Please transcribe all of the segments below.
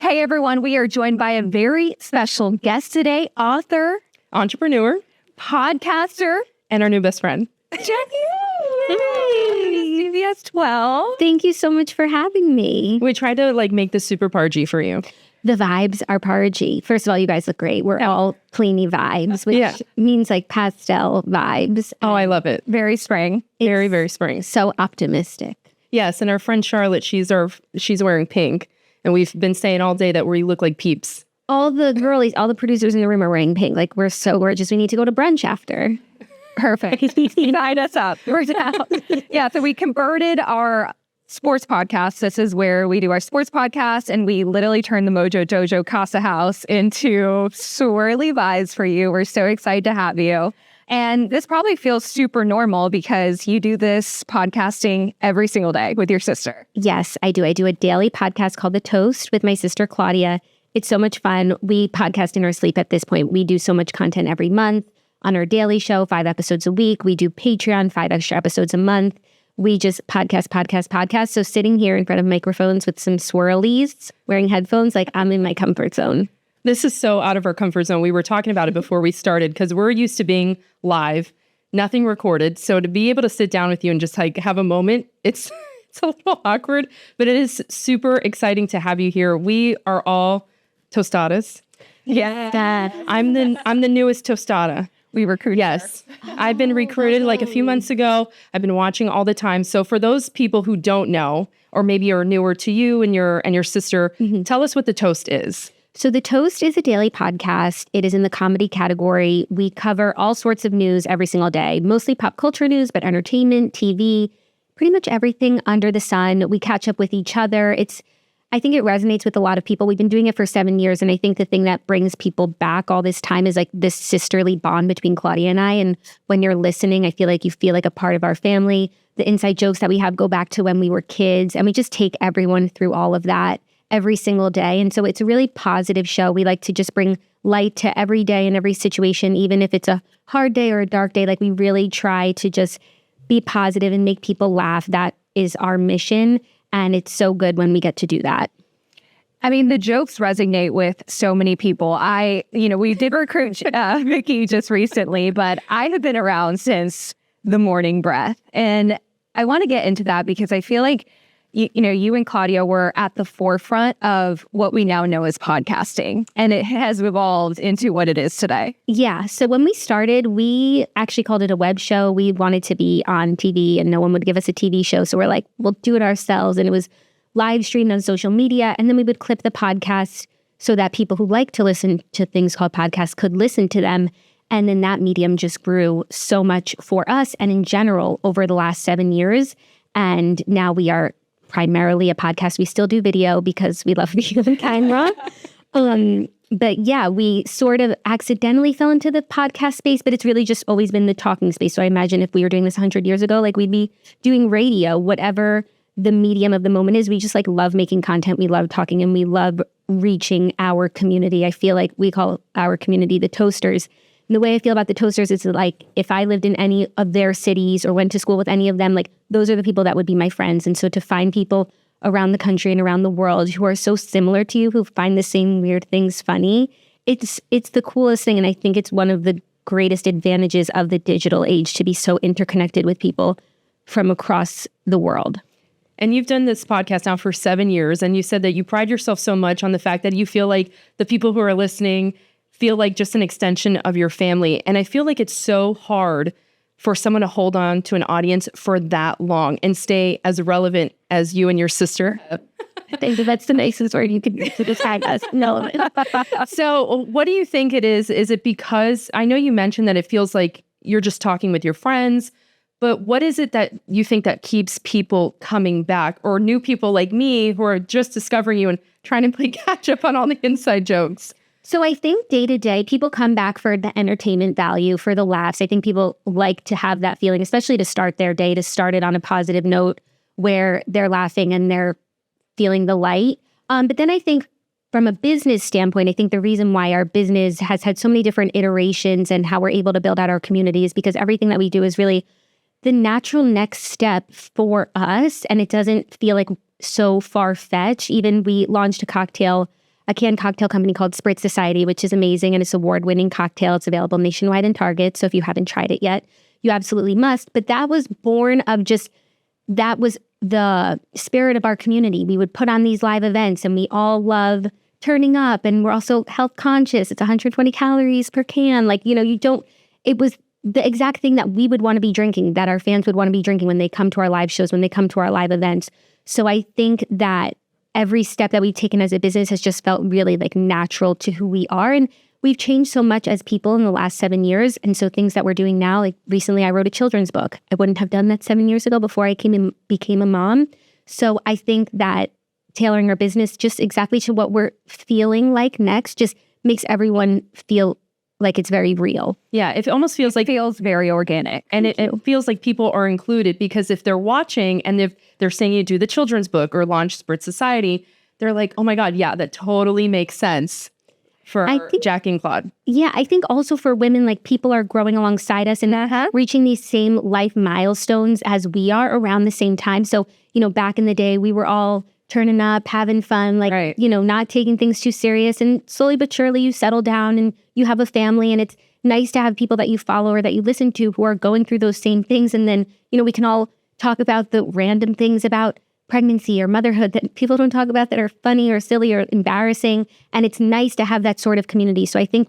Hey, everyone. We are joined by a very special guest today, author, entrepreneur, podcaster, and our new best friend, Jackie. CBS 12. Thank you so much for having me. We tried to make this super pargy for you. The vibes are pargy. First of all, you guys look great. We're all cleany vibes, which means pastel vibes. Oh, I love it. Very spring. Very, very spring. So optimistic. Yes, and our friend Charlotte, she's wearing pink. And we've been saying all day that we look like peeps. All the girlies, all the producers in the room are wearing pink. We're so gorgeous. We need to go to brunch after. Perfect. Sign us up. We're down. Yeah, so we converted our sports podcast. This is where we do our sports podcast, and we literally turn the Mojo Dojo Casa House into swirly vibes for you. We're so excited to have you. And this probably feels super normal because you do this podcasting every single day with your sister. Yes, I do. I do a daily podcast called The Toast with my sister, Claudia. It's so much fun. We podcast in our sleep at this point. We do so much content every month on our daily show, 5 episodes a week. We do Patreon, 5 extra episodes a month. We just podcast. So sitting here in front of microphones with some swirlies, wearing headphones, I'm in my comfort zone. This is so out of our comfort zone. We were talking about it before we started because we're used to being live, nothing recorded. So to be able to sit down with you and just have a moment, it's a little awkward, but it is super exciting to have you here. We are all tostadas. Yeah. I'm the newest tostada. We recruited. Yes. I've been recruited a few months ago. I've been watching all the time. So for those people who don't know, or maybe are newer to you and your sister, tell us what The Toast is. So The Toast is a daily podcast. It is in the comedy category. We cover all sorts of news every single day, mostly pop culture news, but entertainment, TV, pretty much everything under the sun. We catch up with each other. I think it resonates with a lot of people. We've been doing it for 7 years, and I think the thing that brings people back all this time is this sisterly bond between Claudia and I. And when you're listening, I feel like you feel like a part of our family. The inside jokes that we have go back to when we were kids, and we just take everyone through all of that every single day. And so it's a really positive show. We like to just bring light to every day and every situation, even if it's a hard day or a dark day. We really try to just be positive and make people laugh. That is our mission. And it's so good when we get to do that. I mean, the jokes resonate with so many people. We did recruit Vicky just recently, but I have been around since the morning breath. And I want to get into that because I feel like you and Claudia were at the forefront of what we now know as podcasting, and it has evolved into what it is today. Yeah. So when we started, we actually called it a web show. We wanted to be on TV, and no one would give us a TV show. So we're like, we'll do it ourselves. And it was live streamed on social media. And then we would clip the podcast so that people who like to listen to things called podcasts could listen to them. And then that medium just grew so much for us and in general over the last 7 years. And now we are primarily a podcast. We still do video because we love video and camera. But yeah, we sort of accidentally fell into the podcast space, but it's really just always been the talking space. So I imagine if we were doing this 100 years ago, we'd be doing radio, whatever the medium of the moment is. We just love making content. We love talking, and we love reaching our community. I feel like we call our community the Toasters. And the way I feel about the Toasters is if I lived in any of their cities or went to school with any of them, those are the people that would be my friends. And so to find people around the country and around the world who are so similar to you, who find the same weird things funny, it's the coolest thing. And I think it's one of the greatest advantages of the digital age to be so interconnected with people from across the world. And you've done this podcast now for 7 years, and you said that you pride yourself so much on the fact that you feel like the people who are listening feel like just an extension of your family. And I feel like it's so hard for someone to hold on to an audience for that long and stay as relevant as you and your sister. I think that's the nicest word you could use to describe us. No. So what do you think it is? Is it because, I know you mentioned that it feels like you're just talking with your friends, but what is it that you think that keeps people coming back, or new people like me who are just discovering you and trying to play catch up on all the inside jokes? So I think day to day, people come back for the entertainment value, for the laughs. I think people like to have that feeling, especially to start their day, to start it on a positive note where they're laughing and they're feeling the light. But then I think from a business standpoint, I think the reason why our business has had so many different iterations and how we're able to build out our community is because everything that we do is really the natural next step for us. And it doesn't feel like so far-fetched. Even we launched a cocktail a canned cocktail company called Spritz Society, which is amazing, and it's an award-winning cocktail. It's available nationwide in Target, so if you haven't tried it yet, you absolutely must. But that was born of that was the spirit of our community. We would put on these live events, and we all love turning up, and we're also health conscious. It's 120 calories per can. It was the exact thing that we would want to be drinking, that our fans would want to be drinking when they come to our live shows, when they come to our live events. So I think that every step that we've taken as a business has just felt really natural to who we are. And we've changed so much as people in the last 7 years. And so things that we're doing now, like recently I wrote a children's book. I wouldn't have done that 7 years ago before I became a mom. So I think that tailoring our business just exactly to what we're feeling like next just makes everyone feel like it's very real. Yeah, it almost feels like... It feels very organic. And it feels like people are included, because if they're watching and if they're saying you do the children's book or launch Spritz Society, they're like, oh my God, yeah, that totally makes sense for Jackie and Claude. Yeah, I think also for women, people are growing alongside us and reaching these same life milestones as we are around the same time. So, back in the day, we were all turning up, having fun, right. Not taking things too serious. And slowly but surely you settle down and you have a family, and it's nice to have people that you follow or that you listen to who are going through those same things. And then, we can all talk about the random things about pregnancy or motherhood that people don't talk about that are funny or silly or embarrassing. And it's nice to have that sort of community. So I think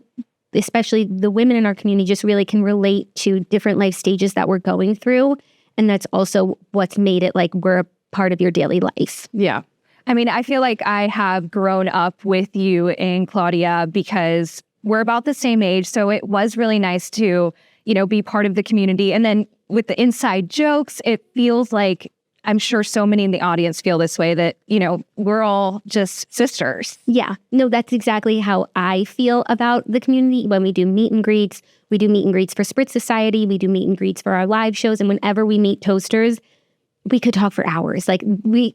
especially the women in our community just really can relate to different life stages that we're going through. And that's also what's made it we're a part of your daily life. Yeah. I mean, I feel like I have grown up with you and Claudia because we're about the same age. So it was really nice to, be part of the community. And then with the inside jokes, it feels like, I'm sure so many in the audience feel this way, that, we're all just sisters. Yeah. No, that's exactly how I feel about the community. When we do meet and greets, we do meet and greets for Spritz Society. We do meet and greets for our live shows. And whenever we meet toasters, we could talk for hours.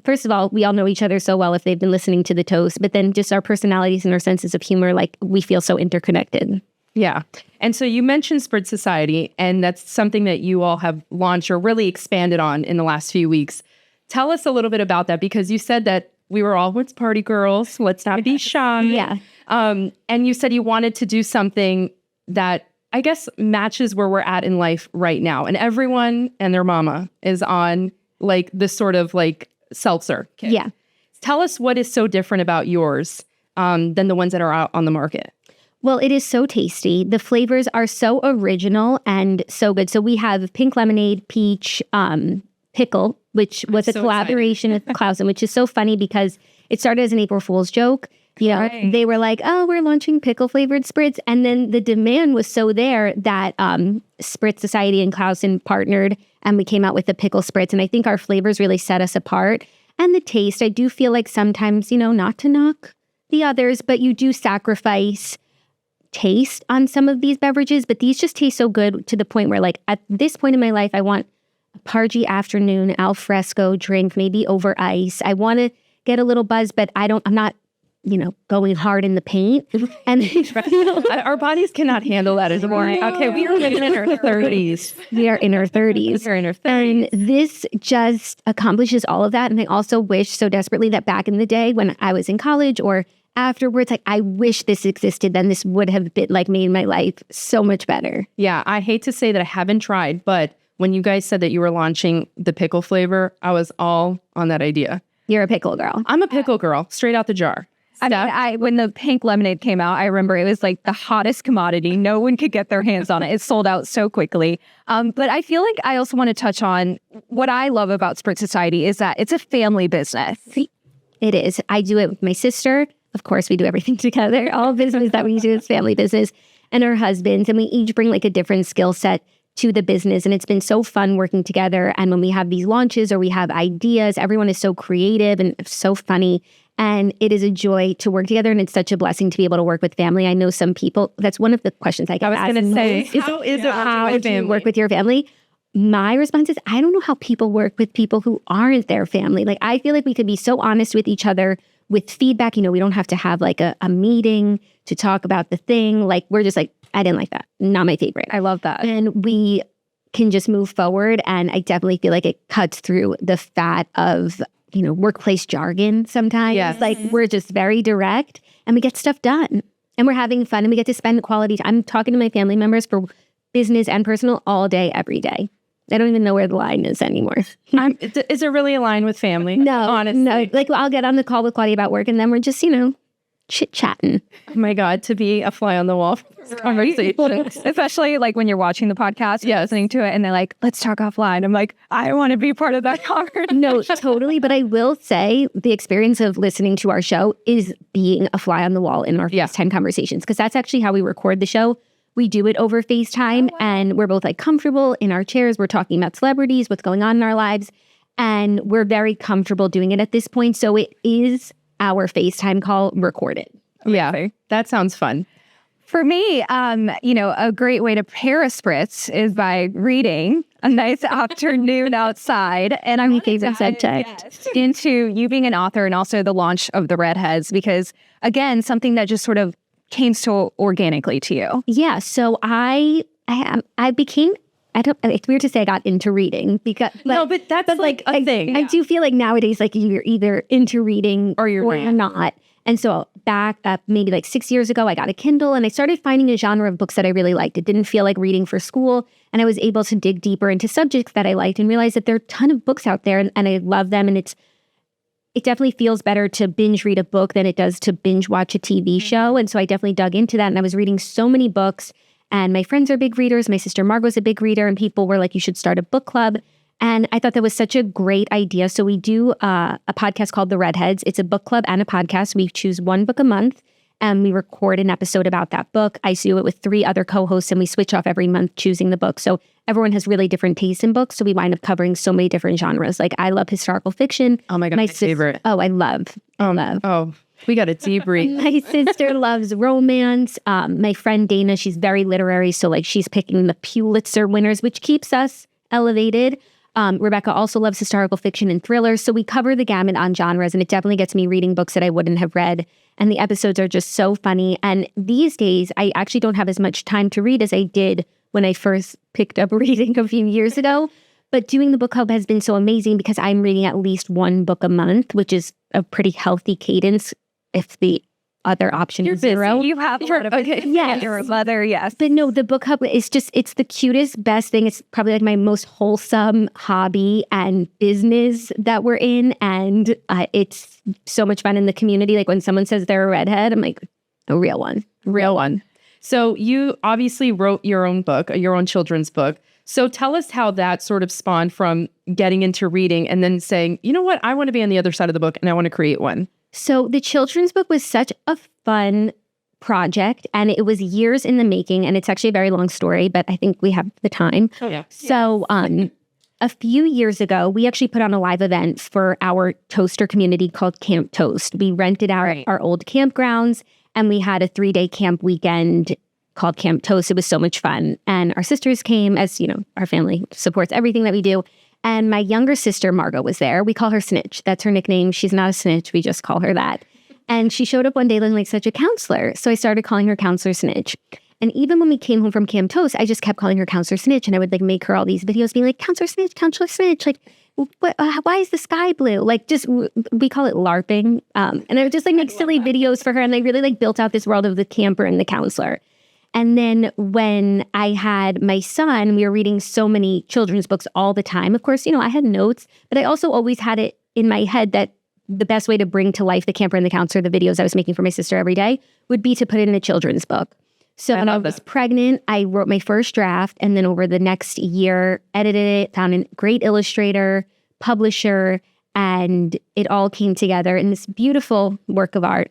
First of all, we all know each other so well if they've been listening to the toast, but then just our personalities and our senses of humor, we feel so interconnected. Yeah. And so you mentioned Spritz Society, and that's something that you all have launched or really expanded on in the last few weeks. Tell us a little bit about that, because you said that we were all once party girls. Let's not be shy. Yeah. And you said you wanted to do something that I guess matches where we're at in life right now. And everyone and their mama is on this sort of seltzer kit. Yeah. Tell us what is so different about yours than the ones that are out on the market. Well, it is so tasty. The flavors are so original and so good. So we have pink lemonade, peach, pickle, which was a collaboration with Clausen, which is so funny because it started as an April Fool's joke. Right. They were like, oh, we're launching pickle flavored Spritz. And then the demand was so there that Spritz Society and Clausen partnered, and we came out with the pickle Spritz. And I think our flavors really set us apart. And the taste, I do feel like sometimes, not to knock the others, but you do sacrifice taste on some of these beverages. But these just taste so good to the point where at this point in my life, I want a pargy afternoon al fresco drink, maybe over ice. I want to get a little buzz, but I'm not going hard in the paint. And our bodies cannot handle that anymore. Okay, we are living in our 30s. We are in our 30s. We're in our 30s. And this just accomplishes all of that. And I also wish so desperately that back in the day when I was in college or afterwards, I wish this existed. Then this would have been made my life so much better. Yeah, I hate to say that I haven't tried, but when you guys said that you were launching the pickle flavor, I was all on that idea. You're a pickle girl. I'm a pickle girl, straight out the jar. When the pink lemonade came out, I remember it was the hottest commodity. No one could get their hands on it. It sold out so quickly. But I feel like I also want to touch on what I love about Spritz Society is that it's a family business. It is. I do it with my sister. Of course, we do everything together. All business that we do is family business, and our husbands. And we each bring a different skill set to the business. And it's been so fun working together. And when we have these launches or we have ideas, everyone is so creative and so funny. And it is a joy to work together. And it's such a blessing to be able to work with family. I know some people, that's one of the questions I get asked. I was going to say, how do you work with your family? My response is, I don't know how people work with people who aren't their family. I feel like we could be so honest with each other with feedback. We don't have to have a meeting to talk about the thing. We're just I didn't like that. Not my favorite. I love that. And we can just move forward. And I definitely feel like it cuts through the fat of workplace jargon sometimes. Yes. Like we're just very direct and we get stuff done and we're having fun and we get to spend quality time. I'm talking to my family members for business and personal all day, every day. I don't even know where the line is anymore. Is it really a line with family? No, honestly. no. Like I'll get on the call with Claudia about work and then we're just, chit-chatting. Oh my God, to be a fly on the wall for this conversation. Especially like when you're watching the podcast, listening to it, and they're like, let's talk offline. I'm like, I want to be part of that conversation. No, totally. But I will say the experience of listening to our show is being a fly on the wall in our FaceTime conversations, because that's actually how we record the show. We do it over FaceTime and we're both like comfortable in our chairs. We're talking about celebrities, what's going on in our lives. And we're very comfortable doing it at this point. So it is our FaceTime call recorded. Yeah, that sounds fun. For me, a great way to pair a spritz is by reading a nice afternoon outside. And I'm favorite subject. Into you being an author and also the launch of the Redheads, because again, something that just sort of came so organically to you. Yeah. So I became, it's weird to say I got into reading because but that's like a thing. I do feel like nowadays, like you're either into reading or you're not. And so back up maybe like 6 years ago, I got a Kindle and I started finding a genre of books that I really liked. It didn't feel like reading for school. And I was able to dig deeper into subjects that I liked and realize that there are a ton of books out there and I love them. And it definitely feels better to binge read a book than it does to binge watch a TV show. And so I definitely dug into that. And I was reading so many books and my friends are big readers. My sister Margot's a big reader and people were like, you should start a book club. And I thought that was such a great idea. So we do a podcast called The Redheads. It's a book club and a podcast. We choose one book a month and we record an episode about that book. I do it with 3 other co-hosts and we switch off every month choosing the book. So everyone has really different tastes in books. So we wind up covering so many different genres. Like I love historical fiction. Oh my God, my favorite. I love. Oh, we got a debrief. My sister loves romance. My friend Dana, she's very literary. So like she's picking the Pulitzer winners, which keeps us elevated. Rebecca also loves historical fiction and thrillers. So we cover the gamut on genres and it definitely gets me reading books that I wouldn't have read. And the episodes are just so funny. And these days, I actually don't have as much time to read as I did when I first picked up reading a few years ago. But doing the book club has been so amazing because I'm reading at least 1 book a month, which is a pretty healthy cadence if the other option is 0. You have a lot of yes. You're a mother, yes. But no, the book club is it's the cutest, best thing. It's probably like my most wholesome hobby and business that we're in. And it's so much fun in the community. Like when someone says they're a redhead, I'm like, a real one. Real one. So you obviously wrote your own book, your own children's book. So tell us how that sort of spawned from getting into reading and then saying, you know what, I want to be on the other side of the book and I want to create one. So the children's book was such a fun project and it was years in the making and it's actually a very long story, but I think we have the time. Oh, yeah. So a few years ago, we actually put on a live event for our toaster community called Camp Toast. We rented our old campgrounds and we had a 3-day camp weekend called Camp Toast. It was so much fun. And our sisters came, as you know, our family supports everything that we do. And my younger sister, Margot, was there. We call her Snitch. That's her nickname. She's not a snitch. We just call her that. And she showed up one day looking like such a counselor. So I started calling her Counselor Snitch. And even when we came home from Camp Toast, I just kept calling her Counselor Snitch. And I would like make her all these videos being like, Counselor Snitch, Counselor Snitch. Like, why is the sky blue? Like just, we call it LARPing. And I would just like make silly videos for her. And I really like built out this world of the camper and the counselor. And then when I had my son, we were reading so many children's books all the time. Of course, you know, I had notes, but I also always had it in my head that the best way to bring to life the camper and the counselor, the videos I was making for my sister every day, would be to put it in a children's book. So when I was pregnant, I wrote my first draft and then over the next year, edited it, found a great illustrator, publisher, and it all came together in this beautiful work of art.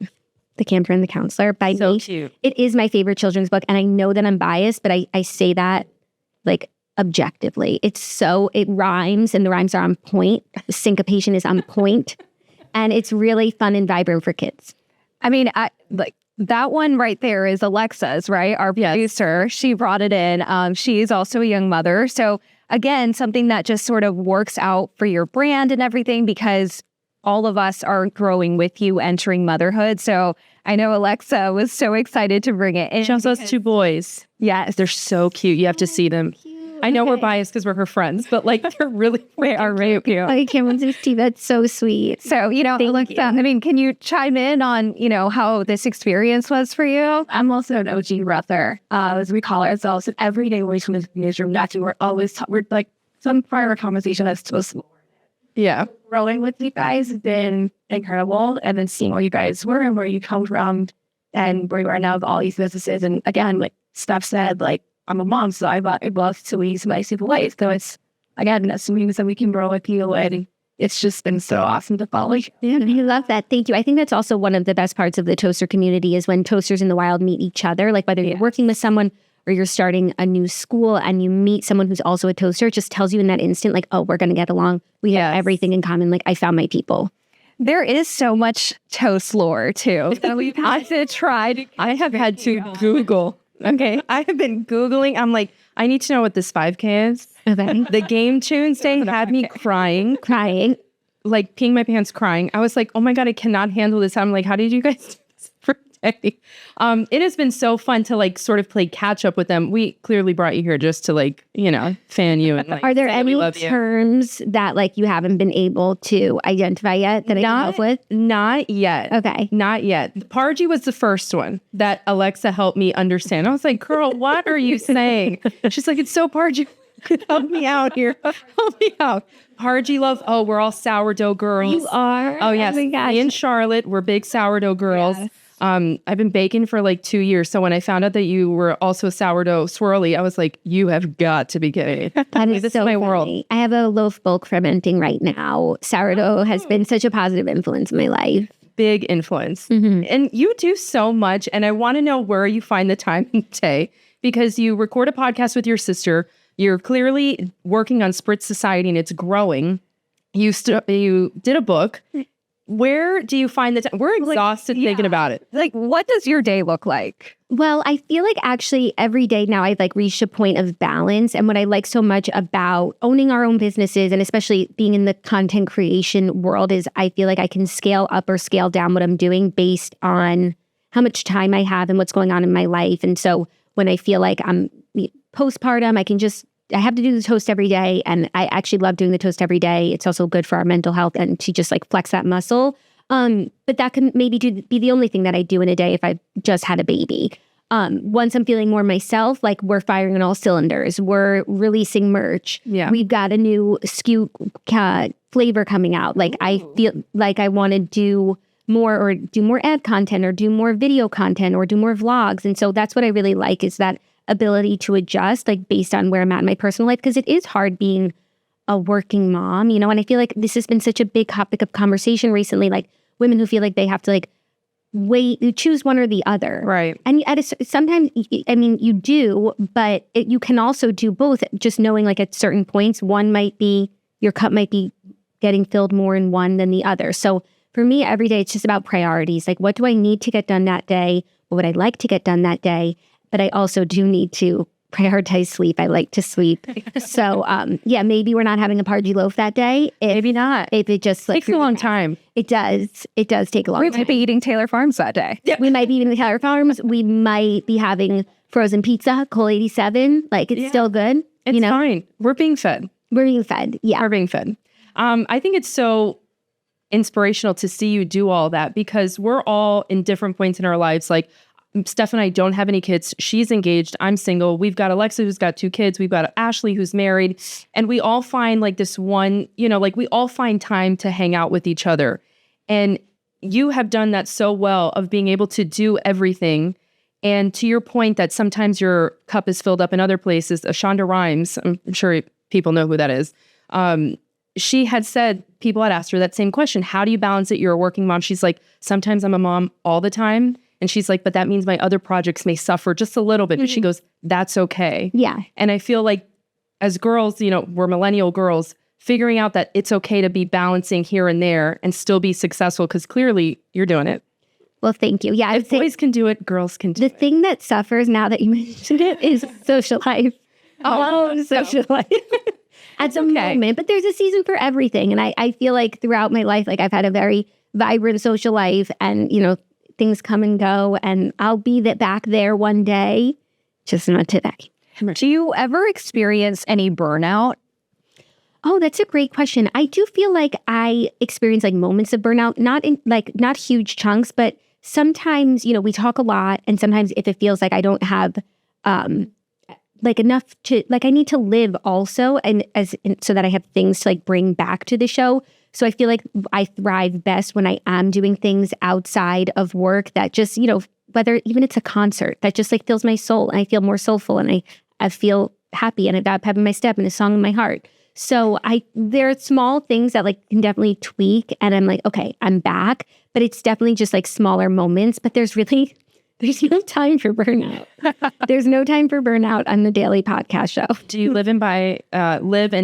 The Camper and the Counselor by so me. Cute. It is my favorite children's book. And I know that I'm biased, but I say that like objectively. It rhymes and the rhymes are on point. The syncopation is on point. And it's really fun and vibrant for kids. I mean, like that one right there is Alexa's, right? Our producer. She brought it in. She is also a young mother. So again, something that just sort of works out for your brand and everything because all of us are growing with you entering motherhood. So I know Alexa was so excited to bring it in. She also has 2 boys. Yes. They're so cute. You have to see them. Cute. I know we're biased because we're her friends, but like they're really They are really cute. I can't wait to see. That's so sweet. So, Alexa, I mean, can you chime in on, how this experience was for you? I'm also an OG brother, as we call ourselves. And every day we come into the newsroom, naturally, we're always, we're like, some prior conversation that's supposed to Yeah. growing with you guys has been incredible. And then seeing where you guys were and where you come from and where you are now with all these businesses. And again, like Steph said, like, I'm a mom, so I'd love to lead somebody's super life. So it's, again, that's something that we can grow with you. And it's just been so awesome to follow you. Yeah, I love that. Thank you. I think that's also one of the best parts of the toaster community is when toasters in the wild meet each other, like whether you're working with someone or you're starting a new school and you meet someone who's also a toaster, it just tells you in that instant, like, oh, we're going to get along. We have everything in common. Like, I found my people. There is so much toast lore, too, that we've had to try. I have had to Google. Okay. I have been Googling. I'm like, I need to know what this 5K is. Okay. The game tunes thing had me crying, like peeing my pants crying. I was like, oh my God, I cannot handle this. I'm like, how did you guys do this for a day? It has been so fun to like sort of play catch up with them. We clearly brought you here just to like, fan you. And like, are there any terms that like you haven't been able to identify yet that I can help with? Not yet. Okay. Not yet. Pargy was the first one that Alexa helped me understand. I was like, girl, what are you saying? She's like, it's so Pargy. Help me out here. Help me out. Pargy love. Oh, we're all sourdough girls. You are? Oh, yes. Oh my gosh. Me and Charlotte, we're big sourdough girls. Yes. I've been baking for like 2 years. So when I found out that you were also sourdough swirly, I was like, you have got to be kidding. That is this so is my funny. world. I have a loaf bulk fermenting right now. Sourdough has been such a positive influence in my life. Big influence. Mm-hmm. And you do so much. And I want to know where you find the time today because you record a podcast with your sister. You're clearly working on Spritz Society and it's growing. You did a book. Where do you find the time? We're exhausted thinking about it. Like, what does your day look like? Well, I feel like actually every day now I've like reached a point of balance. And what I like so much about owning our own businesses and especially being in the content creation world is I feel like I can scale up or scale down what I'm doing based on how much time I have and what's going on in my life. And so when I feel like I'm postpartum, I have to do the toast every day. And I actually love doing the toast every day. It's also good for our mental health and to just like flex that muscle. But that can maybe be the only thing that I do in a day if I just had a baby. Once I'm feeling more myself, like we're firing on all cylinders. We're releasing merch. Yeah. We've got a new SKU flavor coming out. Like I feel like I want to do more ad content or do more video content or do more vlogs. And so that's what I really like is that ability to adjust like based on where I'm at in my personal life. Because it is hard being a working mom, and I feel like this has been such a big topic of conversation recently, like women who feel like they have to like choose one or the other. Right. And sometimes, I mean, you do, but you can also do both, just knowing like at certain points, your cup might be getting filled more in one than the other. So for me, every day, it's just about priorities. Like, what do I need to get done that day? What would I like to get done that day? But I also do need to prioritize sleep. I like to sleep. So, maybe we're not having a Pargy loaf that day. Maybe not. If it just takes a long time. It does. It does take a long time. We might be eating Taylor Farms that day. We might be eating the Taylor Farms. We might be having frozen pizza, Cole 87. Like, it's still good. It's fine. We're being fed. We're being fed. Yeah. We're being fed. I think it's so inspirational to see you do all that because we're all in different points in our lives. Like, Steph and I don't have any kids. She's engaged. I'm single. We've got Alexa who's got 2 kids. We've got Ashley who's married. And we all find like this one, we all find time to hang out with each other. And you have done that so well of being able to do everything. And to your point that sometimes your cup is filled up in other places, Shonda Rhimes, I'm sure people know who that is. She had said, people had asked her that same question. How do you balance it? You're a working mom. She's like, sometimes I'm a mom all the time. And she's like, but that means my other projects may suffer just a little bit. But she goes, that's okay. Yeah. And I feel like as girls, we're millennial girls, figuring out that it's okay to be balancing here and there and still be successful because clearly you're doing it. Well, thank you. Yeah. If boys can do it, girls can do it. The thing that suffers now that you mentioned it is social life. Social life. At some moment. But there's a season for everything. And I feel like throughout my life, like I've had a very vibrant social life and, things come and go, and I'll be back there one day, just not today. Do you ever experience any burnout? Oh, that's a great question. I do feel like I experience like moments of burnout, not huge chunks, but sometimes, we talk a lot, and sometimes if it feels like I don't have enough to I need to live also, so that I have things to bring back to the show. So I feel like I thrive best when I am doing things outside of work that just, whether even it's a concert that just fills my soul, and I feel more soulful, and I feel happy, and I've got pep in my step and a song in my heart. So there are small things that can definitely tweak, and I'm like, okay, I'm back, but it's definitely just smaller moments. But there's no time for burnout. There's no time for burnout on the daily podcast show. Do you live and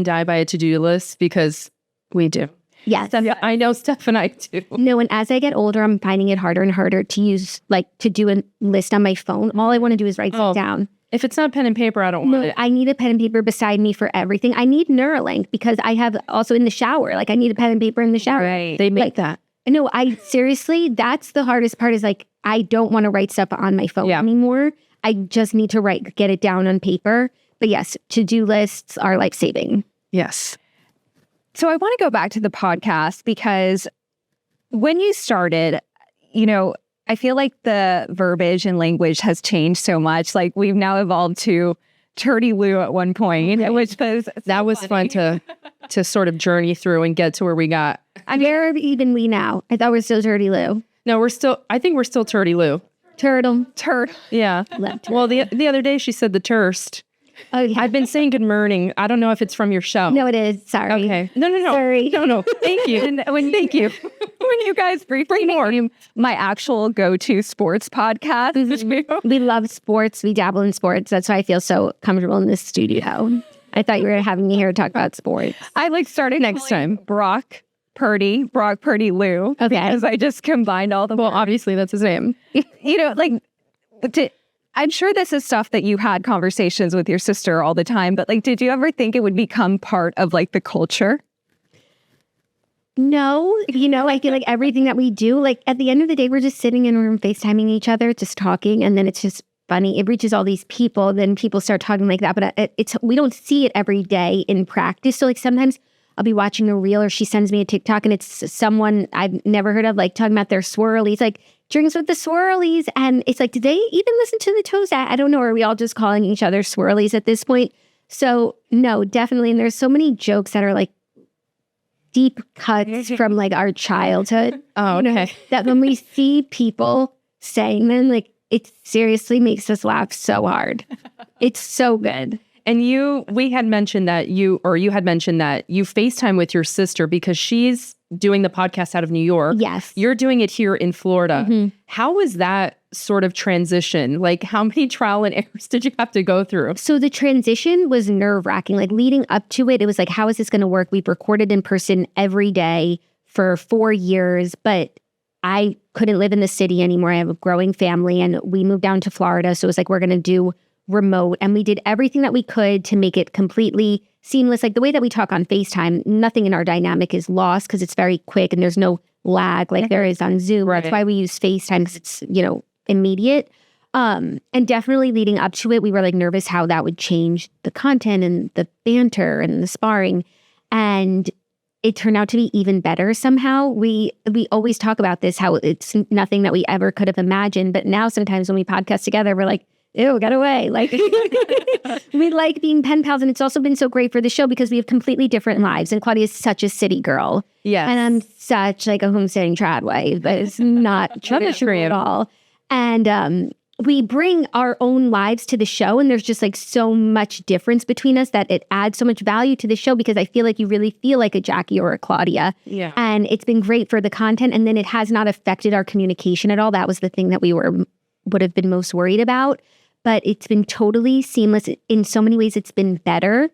die by a to-do list? Because we do. Yes. I know Steph and I do. No, and as I get older, I'm finding it harder and harder to use, to do a list on my phone. All I want to do is write it down. If it's not pen and paper, I don't want it. I need a pen and paper beside me for everything. I need Neuralink because I have also in the shower. I need a pen and paper in the shower. Right. They make that. No, seriously, that's the hardest part is I don't want to write stuff on my phone anymore. I just need to get it down on paper. But yes, to-do lists are life-saving. Yes. So I want to go back to the podcast because when you started, I feel like the verbiage and language has changed so much. We've now evolved to Turdy Lou at one point, which was fun to sort of journey through and get to where we got. Where even we now? I thought we're still Turdy Lou. No, I think we're still Turdy Lou. Turtle. Yeah. Well, the other day she said the turst. Oh, yeah. I've been saying good morning. I don't know if it's from your show. No, it is. Sorry. Okay. No. Sorry. No. Thank you. Thank you. When you guys briefly name my actual go-to sports podcast. We love sports. We dabble in sports. That's why I feel so comfortable in this studio. I thought you were having me here to talk about sports. I started next time. Brock Purdy Lou. Okay. Because I just combined all the Well, obviously that's his name. I'm sure this is stuff that you had conversations with your sister all the time, but did you ever think it would become part of the culture? No, I feel like everything that we do, at the end of the day, we're just sitting in a room FaceTiming each other, just talking, and then it's just funny. It reaches all these people, then people start talking like that, but we don't see it every day in practice. So sometimes I'll be watching a reel or she sends me a TikTok and it's someone I've never heard of, talking about their swirlies, drinks with the swirlies. And it's did they even listen to the toast? I don't know. Are we all just calling each other swirlies at this point? So no, definitely. And there's so many jokes that are deep cuts from our childhood. Oh, okay. That when we see people saying them, it seriously makes us laugh so hard. It's so good. And you had mentioned that you FaceTime with your sister because she's doing the podcast out of New York. Yes. You're doing it here in Florida. Mm-hmm. How was that sort of transition? How many trial and errors did you have to go through? So the transition was nerve-wracking. Leading up to it, it was how is this going to work? We've recorded in person every day for 4 years, but I couldn't live in the city anymore. I have a growing family and we moved down to Florida. So it was we're going to do remote, and we did everything that we could to make it completely seamless. The way that we talk on FaceTime, nothing in our dynamic is lost because it's very quick and there's no lag there is on Zoom. Right. That's why we use FaceTime because it's, immediate. And definitely leading up to it, we were nervous how that would change the content and the banter and the sparring. And it turned out to be even better somehow. We always talk about this, how it's nothing that we ever could have imagined. But now sometimes when we podcast together, we're ew, get away. We like being pen pals. And it's also been so great for the show because we have completely different lives. And Claudia is such a city girl. Yes. And I'm such a homesteading trad wife. But it's not true at all. And we bring our own lives to the show. And there's just so much difference between us that it adds so much value to the show because I feel you really feel like a Jackie or a Claudia. Yeah. And it's been great for the content. And then it has not affected our communication at all. That was the thing that we would have been most worried about. But it's been totally seamless. In so many ways, it's been better.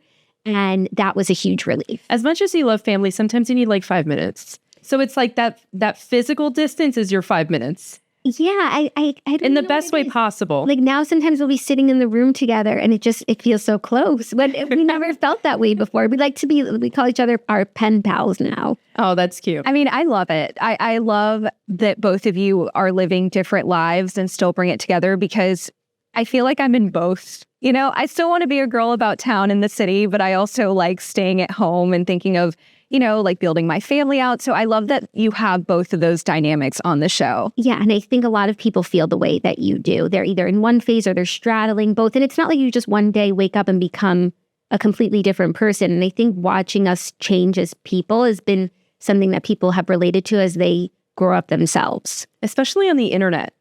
And that was a huge relief. As much as you love family, sometimes you need 5 minutes. So it's that physical distance is your 5 minutes. Yeah, I don't in the know best way possible. Now sometimes we'll be sitting in the room together and it feels so close. But we never felt that way before. We call each other our pen pals now. Oh, that's cute. I love it. I love that both of you are living different lives and still bring it together because I feel like I'm in both. You know, I still want to be a girl about town in the city, but I also like staying at home and thinking of, you know, like building my family out. So I love that you have both of those dynamics on the show. Yeah. And I think a lot of people feel the way that you do. They're either in one phase or they're straddling both. And it's not like you just one day wake up and become a completely different person. And I think watching us change as people has been something that people have related to as they grow up themselves. Especially on the internet.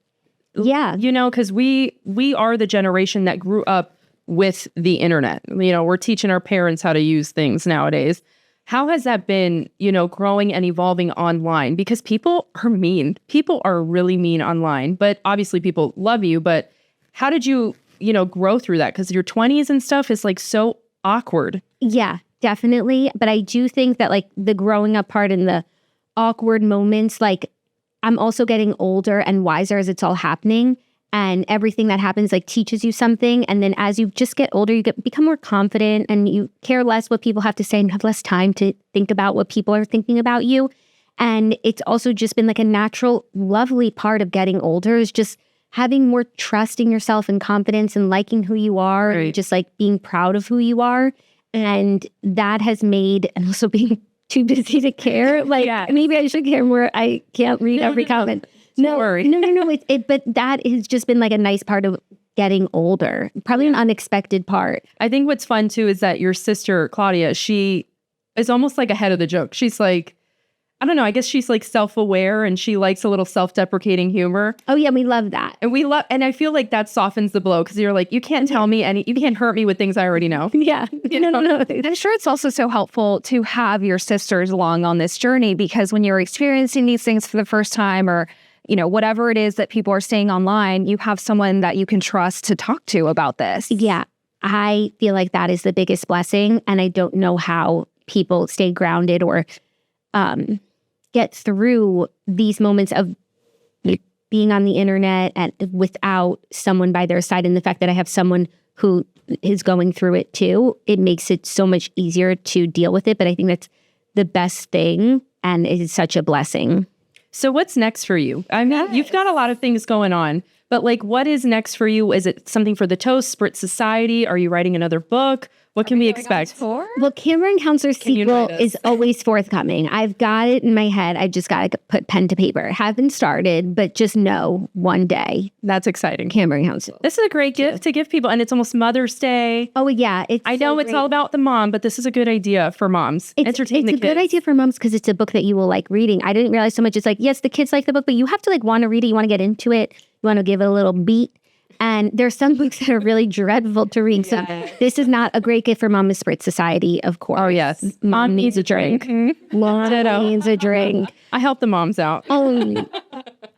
Yeah. You know, because we are the generation that grew up with the internet. You know, we're teaching our parents how to use things nowadays. How has that been, you know, growing and evolving online? Because people are mean. People are really mean online. But obviously people love you. But how did you, you know, grow through that? Because your 20s and stuff is like so awkward. Yeah, definitely. But I do think that like the growing up part and the awkward moments, like I'm also getting older and wiser as it's all happening. And everything that happens like teaches you something. And then as you just get older, you become more confident and you care less what people have to say and have less time to think about what people are thinking about you. And it's also just been like a natural, lovely part of getting older is just having more trust in yourself and confidence and liking who you are and just like being proud of who you are. And that has made, and also being too busy to care. Like maybe I should care more. I can't read every comment. Don't worry. No. But that has just been like a nice part of getting older. Probably an unexpected part. I think what's fun too is that your sister, Claudia, she is almost like ahead of the joke. She's like, I don't know, I guess she's like self-aware and she likes a little self-deprecating humor. Oh yeah, we love that. And I feel like that softens the blow because you're like, you can't tell me you can't hurt me with things I already know. Yeah. No. I'm sure it's also so helpful to have your sisters along on this journey because when you're experiencing these things for the first time or, you know, whatever it is that people are saying online, you have someone that you can trust to talk to about this. Yeah. I feel like that is the biggest blessing. And I don't know how people stay grounded or get through these moments of being on the internet and without someone by their side. And the fact that I have someone who is going through it too, it makes it so much easier to deal with it. But I think that's the best thing and it is such a blessing. So what's next for you? I mean, you've got a lot of things going on, but like, what is next for you? Is it something for the Toast, Spritz Society? Are you writing another book? What can we expect? Well, Camera Counselor sequel is always forthcoming. I've got it in my head. I just got to put pen to paper. Haven't started, but just know one day. That's exciting. Camera Counselor. This is a great gift to give people. And it's almost Mother's Day. Oh, yeah. I know it's all about the mom, but this is a good idea for moms. Entertain the kids. It's a good idea for moms because it's a book that you will like reading. I didn't realize so much. It's like, yes, the kids like the book, but you have to like want to read it. You want to get into it. You want to give it a little beat. And there's some books that are really dreadful to read. So this is not a great gift for Mom is Spritz Society, of course. Oh, yes. Mom needs a drink. Mom needs a drink. I help the moms out.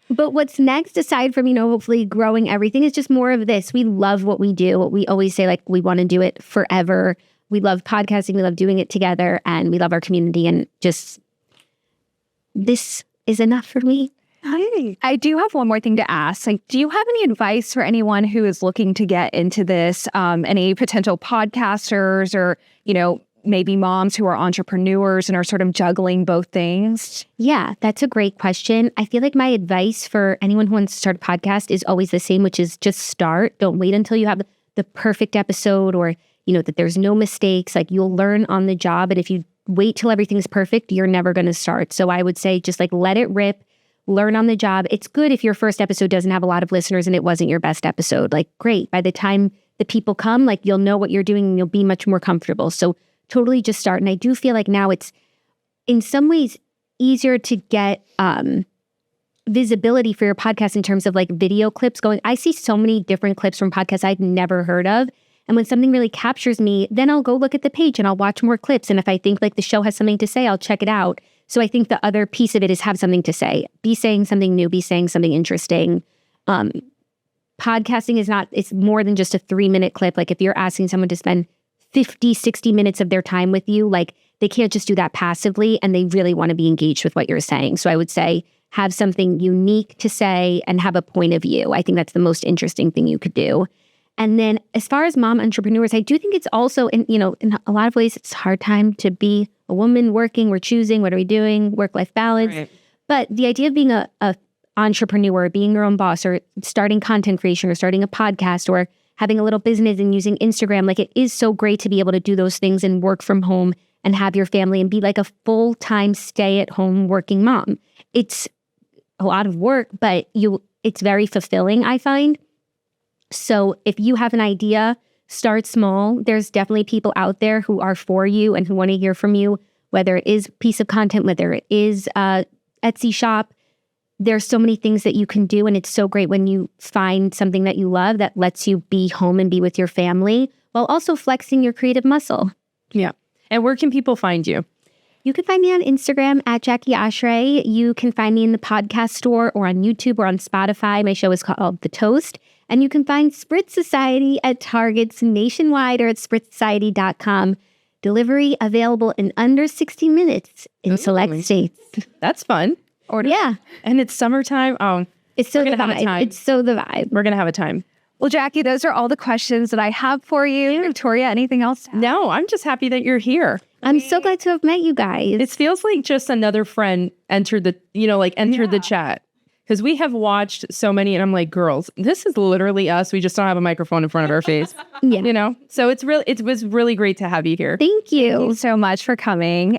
But what's next, aside from, you know, hopefully growing everything, is just more of this. We love what we do. We always say, like, we want to do it forever. We love podcasting. We love doing it together. And we love our community. And just, this is enough for me. I do have one more thing to ask. Like, do you have any advice for anyone who is looking to get into this? Any potential podcasters or, you know, maybe moms who are entrepreneurs and are sort of juggling both things? Yeah, that's a great question. I feel like my advice for anyone who wants to start a podcast is always the same, which is just start. Don't wait until you have the perfect episode or, you know, that there's no mistakes. Like, you'll learn on the job. And if you wait till everything's perfect, you're never going to start. So I would say just like let it rip. Learn on the job. It's good if your first episode doesn't have a lot of listeners and it wasn't your best episode. Like, great. By the time the people come, like, you'll know what you're doing and you'll be much more comfortable. So totally just start. And I do feel like now it's in some ways easier to get visibility for your podcast in terms of like video clips going. I see so many different clips from podcasts I've never heard of. And when something really captures me, then I'll go look at the page and I'll watch more clips. And if I think like the show has something to say, I'll check it out. So I think the other piece of it is have something to say. Be saying something new, be saying something interesting. Podcasting is not, it's more than just a 3-minute clip. Like if you're asking someone to spend 50, 60 minutes of their time with you, like they can't just do that passively and they really want to be engaged with what you're saying. So I would say have something unique to say and have a point of view. I think that's the most interesting thing you could do. And then as far as mom entrepreneurs, I do think it's also, in a lot of ways, it's a hard time to be a woman working. We're choosing, what are we doing? Work-life balance. Right. But the idea of being a entrepreneur, being your own boss, or starting content creation, or starting a podcast, or having a little business and using Instagram, like it is so great to be able to do those things and work from home and have your family and be like a full-time stay-at-home working mom. It's a lot of work, but it's very fulfilling, I find. So if you have an idea, start small. There's definitely people out there who are for you and who want to hear from you, whether it is a piece of content, whether it is Etsy shop. There's so many things that you can do, and it's so great when you find something that you love that lets you be home and be with your family while also flexing your creative muscle. Yeah. And where can people find you? You can find me on Instagram at Jackie Oshry. You can find me in the podcast store or on YouTube or on Spotify. My show is called The Toast. And you can find Spritz Society at Targets nationwide or at spritzsociety.com. Delivery available in under 60 minutes in select states. That's fun. Yeah. And it's summertime. Oh, It's so We're the gonna have a vibe. time. It's so the vibe. we're going to have a time. Well, Jackie, those are all the questions that I have for you. Victoria, anything else? No, I'm just happy that you're here. I'm so glad to have met you guys. It feels like just another friend entered the chat. Because we have watched so many, and I'm like, girls, this is literally us. We just don't have a microphone in front of our face. Yeah. So it was really great to have you here. Thank Thank you. you so much for coming.